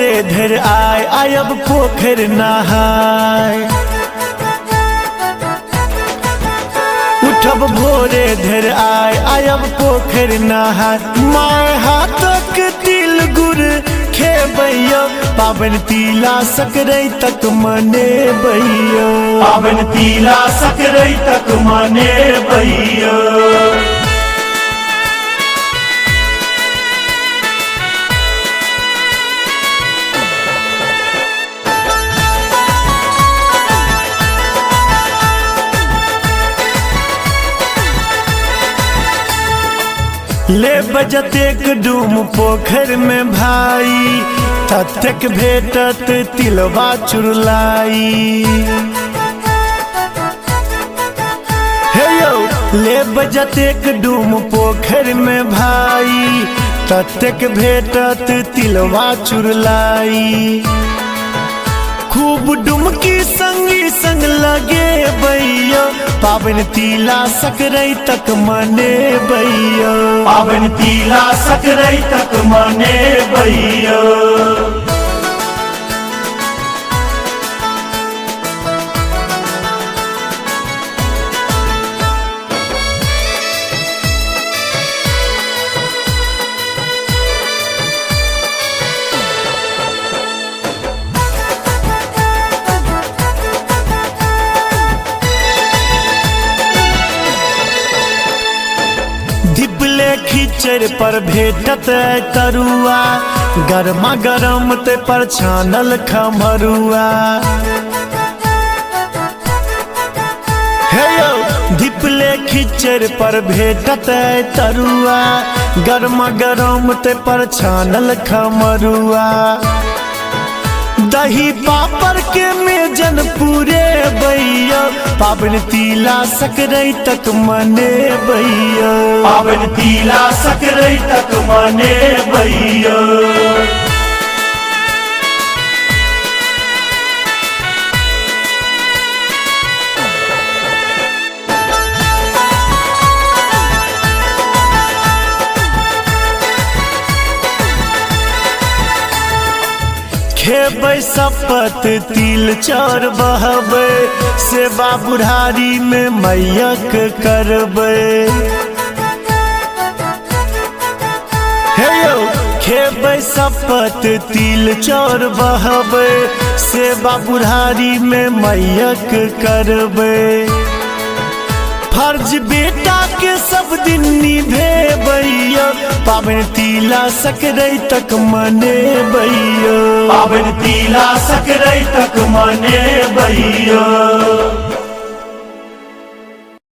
भोरे धर आय आयब पोखर नहाय। उठब भोरे धर आय आयब पोखर नहाय। माय हाथक तिल गुड़ खेबैयो पाबन तिला सकरैतक मनेबैयो। पाबन तिला सकरैतक मनेबैयो। ले बजतेक डूम पोखर में भाई ततेक भेटत तिलवा चुरलाई। हे यौ ले बजतेक डूम पोखर में भाई ततेक भेटत तिलवा चुरलाई। खूब डुमकी संगी संग लगे बैया पाबन तिला सकरैतक मनेबैयो। पाबन तिला सकरैतक मनेबैयो। धिपले खिचड़ पर भेटत तरुआ गरमा गरम ते पर छानल खमरुआ। हे यौ धिपले खिचड़ पर भेटत तरुआ गरमा गरम ते पर छानल खमरुआ। दही पापड़ के मेजन पूरे बैया पाबन तिला सकरैतक मनेबैयो। पाबन तिला सकरैतक मनेबैयो। खेबै सपत तिल चाउर बहबै सेवा बुढ़ारी में मैयक करबै। हे यौ खेबै सपत तिल चाउर बहबै सेवा बुढ़ारी में मैयक करबै। फर्ज बेटा के सब दिन निभेबैयो पाबन तिला सकरैतक मनेबैयो। पाबन तिला सकरैतक मनेबैयो।